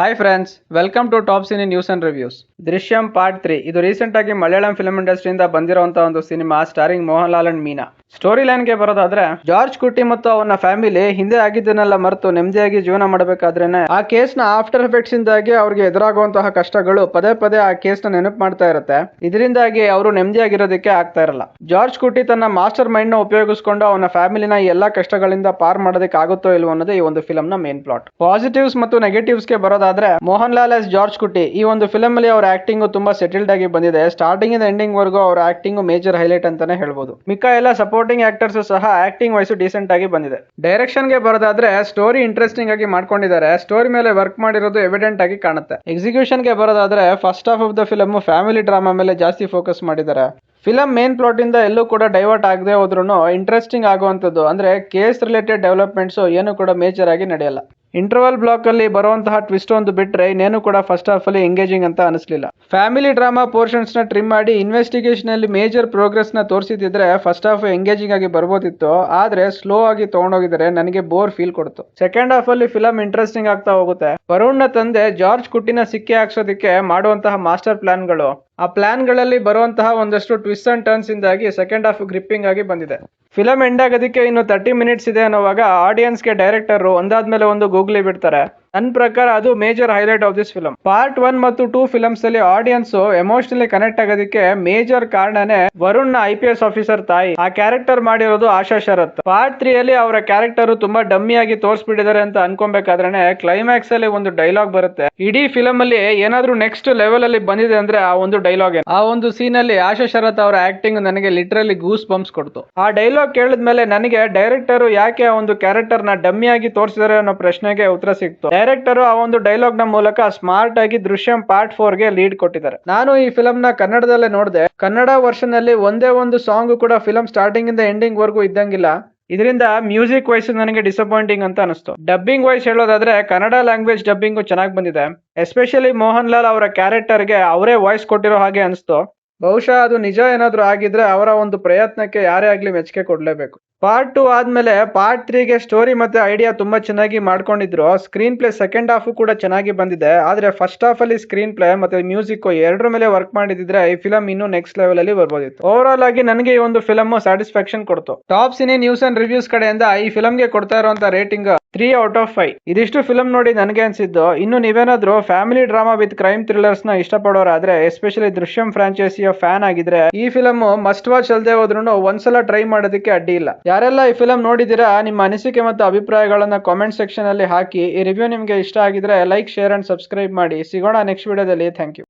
Hi friends, welcome to top cine news and reviews. Drishyam part 3 ಇದು recent ಆಗಿ Malayalam film ಇಂಡಸ್ಟ್ರಿಯಿಂದ ಬಂದಿರುವಂತ ಒಂದು cinema starring Mohan Lal and Meena. Story line ಗೆ ಬರೋದಾದ್ರೆ, ಜಾರ್ಜ್ ಕುಟ್ಟಿ ಮತ್ತು ಅವನ ಫ್ಯಾಮಿಲಿ ಹಿಂದೆ ಆಗಿದ್ದನ್ನೆಲ್ಲ ಮರೆತು ನೆಮ್ಮದಿಯಾಗಿ ಜೀವನ ಮಾಡಬೇಕಾದ್ರೇನೆ ಆ ಕೇಸ್ ನ ಆಫ್ಟರ್ ಎಫೆಕ್ಟ್ಸ್ ಇಂದಾಗಿ ಅವ್ರಿಗೆ ಎದುರಾಗುವಂತಹ ಕಷ್ಟಗಳು ಪದೇ ಪದೇ ಆ ಕೇಸ್ ನ ನೆನಪು ಮಾಡ್ತಾ ಇರುತ್ತೆ. ಇದರಿಂದಾಗಿ ಅವರು ನೆಮ್ಮದಿಯಾಗಿರೋದಕ್ಕೆ ಆಗ್ತಾ ಇರಲ್ಲ. ಜಾರ್ಜ್ ಕುಟ್ಟಿ ತನ್ನ ಮಾಸ್ಟರ್ ಮೈಂಡ್ ನ ಉಪಯೋಗಿಸಿಕೊಂಡು ಅವನ ಫ್ಯಾಮಿಲಿನ ಎಲ್ಲಾ ಕಷ್ಟಗಳಿಂದ ಪಾರ್ ಮಾಡೋದಕ್ಕೆ ಆಗುತ್ತೋ ಇಲ್ವೋ ಅನ್ನೋದೇ ಈ ಒಂದು ಫಿಲ್ಮ್ ನ ಮೇನ್ ಪ್ಲಾಟ್. ಪಾಸಿಟಿವ್ಸ್ ಮತ್ತು ನೆಗೆಟಿವ್ಸ್ ಗೆ ಬರೋದಾದ್ರೆ, ಮೋಹನ್ ಲಾಲ್ ಎಸ್ ಜಾರ್ಜ್ ಕುಟ್ಟಿ ಈ ಒಂದು ಫಿಲಂ ಅಲ್ಲಿ ಅವರ ಆಕ್ಟಿಂಗ್ ತುಂಬಾ ಸೆಟಲ್ಡ್ ಆಗಿ ಬಂದಿದೆ. ಸ್ಟಾರ್ಟಿಂಗ್ ಇಂದ ಎಂಡಿಂಗ್ ವರೆಗೂ ಅವರ ಆಕ್ಟಿಂಗ್ ಮೇಜರ್ ಹೈಲೈಟ್ ಅಂತಾನೆ ಹೇಳ್ಬೋದು. ಮಿಕ್ಕ ಎಲ್ಲ ಸಪೋರ್ಟಿಂಗ್ ಆಕ್ಟರ್ಸ್ ಸಹ ಆಕ್ಟಿಂಗ್ ವೈಸ್ ಡಿಸೆಂಟ್ ಆಗಿ ಬಂದಿದೆ. ಡೈರೆಕ್ಷನ್ ಗೆ ಬರೋದಾದ್ರೆ, ಸ್ಟೋರಿ ಇಂಟ್ರೆಸ್ಟಿಂಗ್ ಆಗಿ ಮಾಡ್ಕೊಂಡಿದ್ದಾರೆ. ಸ್ಟೋರಿ ಮೇಲೆ ವರ್ಕ್ ಮಾಡಿರೋದು ಎವಿಡೆಂಟ್ ಆಗಿ ಕಾಣುತ್ತೆ. ಎಕ್ಸಿಕ್ಯೂಷನ್ ಗೆ ಬರೋದಾದ್ರೆ, first half of the film family drama ಮೇಲೆ ಜಾಸ್ತಿ ಫೋಕಸ್ ಮಾಡಿದ್ದಾರೆ. ಫಿಲಂ ಮೇನ್ ಪ್ಲಾಟ್ ಇಂದ ಎಲ್ಲೂ ಕೂಡ ಡೈವರ್ಟ್ ಆಗದೆ ಹೋದ್ರೂ ಇಂಟ್ರೆಸ್ಟಿಂಗ್ ಆಗುವಂತದ್ದು ಅಂದ್ರೆ ಕೇಸ್ ರಿಲೇಟೆಡ್ ಡೆವಲಪ್ಮೆಂಟ್ಸ್ ಏನು ಕೂಡ ಮೇಜರ್ ಆಗಿ ನಡೆಯಲ್ಲ. ಇಂಟರ್ವಲ್ ಬ್ಲಾಕ್ ಅಲ್ಲಿ ಬರುವಂತಹ ಟ್ವಿಸ್ಟ್ ಒಂದು ಬಿಟ್ರೆ ಇನ್ನೇನು ಕೂಡ ಫಸ್ಟ್ ಹಾಫ್ ಅಲ್ಲಿ ಎಂಗೇಜಿಂಗ್ ಅಂತ ಅನಿಸ್ಲಿಲ್ಲ. ಫ್ಯಾಮಿಲಿ ಡ್ರಾಮಾ ಪೋರ್ಷನ್ಸ್ ನ ಟ್ರಿಮ್ ಮಾಡಿ ಇನ್ವೆಸ್ಟಿಗೇಷನ್ ಅಲ್ಲಿ ಮೇಜರ್ ಪ್ರೋಗ್ರೆಸ್ ನ ತೋರಿಸಿದ್ರೆ ಫಸ್ಟ್ ಹಾಫ್ ಎಂಗೇಜಿಂಗ್ ಆಗಿ ಬರ್ಬೋದಿತ್ತು. ಆದ್ರೆ ಸ್ಲೋ ಆಗಿ ತಗೊಂಡೋಗಿದ್ರೆ ನನಗೆ ಬೋರ್ ಫೀಲ್ ಕೊಡ್ತು. ಸೆಕೆಂಡ್ ಹಾಫ್ ಅಲ್ಲಿ ಫಿಲಂ ಇಂಟ್ರೆಸ್ಟಿಂಗ್ ಆಗ್ತಾ ಹೋಗುತ್ತೆ. ವರುಣ್ ನ ತಂದೆ ಜಾರ್ಜ್ ಕುಟ್ಟಿನ ಸಿಕ್ಕಿ ಹಾಕ್ಸೋದಕ್ಕೆ ಮಾಡುವಂತಹ ಮಾಸ್ಟರ್ ಪ್ಲಾನ್ಗಳು, ಆ ಪ್ಲಾನ್ ಗಳಲ್ಲಿ ಬರುವಂತಹ ಒಂದಷ್ಟು ಟ್ವಿಸ್ಟ್ ಅಂಡ್ ಟರ್ನ್ಸ್ ಇಂದಾಗಿ ಸೆಕೆಂಡ್ ಹಾಫ್ ಗ್ರಿಪ್ಪಿಂಗ್ ಆಗಿ ಬಂದಿದೆ. ಫಿಲಂ ಎಂಡ್ ಆಗೋದಕ್ಕೆ ಇನ್ನು 30 ಮಿನಿಟ್ಸ್ ಇದೆ ಅನ್ನೋವಾಗ ಆಡಿಯನ್ಸ್ ಗೆ ಡೈರೆಕ್ಟರ್ ಒಂದಾದ್ಮೇಲೆ ಒಂದು ಗೂಗ್ಲಿ ಬಿಡ್ತಾರೆ. ನನ್ನ ಪ್ರಕಾರ ಅದು major highlight of this film. Part 1 ಮತ್ತು 2 ಫಿಲಮ್ಸ್ ಅಲ್ಲಿ ಆಡಿಯನ್ಸ್ ಎಮೋಷನಲಿ ಕನೆಕ್ಟ್ ಆಗೋದಕ್ಕೆ ಮೇಜರ್ ಕಾರಣನೇ ವರುಣ್ ನ IPS ಆಫೀಸರ್ ತಾಯಿ. ಆ ಕ್ಯಾರೆಕ್ಟರ್ ಮಾಡಿರೋದು ಆಶಾ ಶರತ್. ಪಾರ್ಟ್ 3 ಅಲ್ಲಿ ಅವರ ಕ್ಯಾರೆಕ್ಟರ್ ತುಂಬಾ ಡಮ್ಮಿ ಆಗಿ ತೋರಿಸ್ಬಿಟ್ಟಿದ್ದಾರೆ ಅಂತ ಅನ್ಕೊಬೇಕಾದ್ರೆ ಕ್ಲೈಮ್ಯಾಕ್ಸ್ ಅಲ್ಲಿ ಒಂದು ಡೈಲಾಗ್ ಬರುತ್ತೆ. ಇಡೀ ಫಿಲಂ ಅಲ್ಲಿ ಏನಾದ್ರೂ ನೆಕ್ಸ್ಟ್ ಲೆವೆಲ್ ಅಲ್ಲಿ ಬಂದಿದೆ ಅಂದ್ರೆ ಆ ಒಂದು ಡೈಲಾಗ್. ಆ ಒಂದು ಸೀನ್ ಅಲ್ಲಿ ಆಶಾ ಶರತ್ ಅವರ ಆಕ್ಟಿಂಗ್ ನನಗೆ ಲಿಟರಲಿ ಗೂಸ್ ಬಂಪ್ಸ್ ಕೊಡ್ತು. ಆ ಡೈಲಾಗ್ ಕೇಳಿದ್ಮೇಲೆ ನನಗೆ ಡೈರೆಕ್ಟರ್ ಯಾಕೆ ಆ ಒಂದು ಕ್ಯಾರೆಕ್ಟರ್ ನ ಡಮ್ಮಿ ಆಗಿ ತೋರಿಸಿದಾರೆ ಅನ್ನೋ ಪ್ರಶ್ನೆಗೆ ಉತ್ತರ ಸಿಕ್ತು. ಡೈರೆಕ್ಟರ್ ಆ ಒಂದು ಡೈಲಾಗ್ ನ ಮೂಲಕ ಸ್ಮಾರ್ಟ್ ಆಗಿ ದೃಶ್ಯಂ ಪಾರ್ಟ್ 4 ಗೆ ಲೀಡ್ ಕೊಟ್ಟಿದ್ದಾರೆ. ನಾನು ಈ ಫಿಲಂ ನ ಕನ್ನಡದಲ್ಲೇ ನೋಡಿದೆ. ಕನ್ನಡ ವರ್ಷನ್ ಅಲ್ಲಿ ಒಂದೇ ಒಂದು ಸಾಂಗ್ ಕೂಡ ಫಿಲಂ ಸ್ಟಾರ್ಟಿಂಗ್ ಇಂದ ಎಂಡಿಂಗ್ ವರೆಗೂ ಇದ್ದಂಗಿಲ್ಲ. ಇದರಿಂದ ಮ್ಯೂಸಿಕ್ ವೈಸ್ ನನಗೆ ಡಿಸಪಾಯಿಂಟಿಂಗ್ ಅಂತ ಅನಿಸ್ತು. ಡಬ್ಬಿಂಗ್ ವೈಸ್ ಹೇಳೋದಾದ್ರೆ, ಕನ್ನಡ ಲ್ಯಾಂಗ್ವೇಜ್ ಡಬ್ಬಿಂಗ್ ಚೆನ್ನಾಗಿ ಬಂದಿದೆ. ಎಸ್ಪೆಷಲಿ ಮೋಹನ್ ಲಾಲ್ ಅವರ ಕ್ಯಾರೆಕ್ಟರ್ ಗೆ ಅವರೇ ವಾಯ್ಸ್ ಕೊಟ್ಟಿರೋ ಹಾಗೆ ಅನಿಸ್ತು. ಬಹುಶಃ ಅದು ನಿಜ ಏನಾದ್ರೂ ಆಗಿದ್ರೆ ಅವರ ಒಂದು ಪ್ರಯತ್ನಕ್ಕೆ ಯಾರೇ ಆಗ್ಲಿ ಮೆಚ್ಚುಗೆ ಕೊಡ್ಲೇಬೇಕು. ಪಾರ್ಟ್ 2 ಆದ್ಮೇಲೆ ಪಾರ್ಟ್ 3 ಗೆ ಸ್ಟೋರಿ ಮತ್ತೆ ಐಡಿಯಾ ತುಂಬಾ ಚೆನ್ನಾಗಿ ಮಾಡ್ಕೊಂಡಿದ್ರು. ಸ್ಕ್ರೀನ್ ಪ್ಲೇ ಸೆಕೆಂಡ್ ಹಾಫ್ ಕೂಡ ಚೆನ್ನಾಗಿ ಬಂದಿದೆ. ಆದ್ರೆ ಫಸ್ಟ್ ಹಾಫ್ ಅಲ್ಲಿ ಸ್ಕ್ರೀನ್ ಪ್ಲೇ ಮತ್ತೆ ಮ್ಯೂಸಿಕ್ ಎರಡರ ಮೇಲೆ ವರ್ಕ್ ಮಾಡಿದ್ರೆ ಈ ಫಿಲಂ ಇನ್ನೂ ನೆಕ್ಸ್ಟ್ ಲೆವೆಲ್ ಅಲ್ಲಿ ಬರ್ಬೋದಿತ್ತು. ಓವರ್ ಆಲ್ ಆಗಿ ನನಗೆ ಈ ಒಂದು ಫಿಲಂ ಸ್ಯಾಟಿಸ್ಫ್ಯಾಕ್ಷನ್ ಕೊಡ್ತು. Top cine news and reviews ಕಡೆಯಿಂದ ಈ ಫಿಲಂಗೆ ಕೊಡ್ತಾ ಇರುವಂತ ರೇಟಿಂಗ್ 3 ಔಟ್ ಆಫ್ 5. ಇದಿಷ್ಟು ಫಿಲಂ ನೋಡಿ ನನಗೆ ಅನ್ಸಿದ್ದು. ಇನ್ನು ನೀವೇನಾದ್ರೂ family drama with crime thrillers ನ ಇಷ್ಟಪಡೋರಾದ್ರೆ, ಎಸ್ಪೆಷಲಿ ದೃಶ್ಯಂ ಫ್ರಾಂಚೈಸಿಯ ಫ್ಯಾನ್ ಆಗಿದ್ರೆ ಈ ಫಿಲಂ ಮಸ್ಟ್ ವಾಚ್ ಅಲ್ಲದೆ ಹೋದ್ರೂ ಒಂದ್ಸಲ ಟ್ರೈ ಮಾಡೋದಕ್ಕೆ ಅಡ್ಡಿ ಇಲ್ಲ. ಯಾರೆಲ್ಲ ಈ ಫಿಲಂ ನೋಡಿದಿರಾ, ನಿಮ್ಮ ಅನಿಸಿಕೆ ಮತ್ತು ಅಭಿಪ್ರಾಯಗಳನ್ನ ಕಾಮೆಂಟ್ ಸೆಕ್ಷನ್ ಅಲ್ಲಿ ಹಾಕಿ. ಈ ರಿವ್ಯೂ ನಿಮ್ಗೆ ಇಷ್ಟ ಆಗಿದ್ರೆ ಲೈಕ್, ಶೇರ್ ಅಂಡ್ ಸಬ್ಸ್ಕ್ರೈಬ್ ಮಾಡಿ. ಸಿಗೋಣ ನೆಕ್ಸ್ಟ್ ವಿಡಿಯೋದಲ್ಲಿ. Thank you.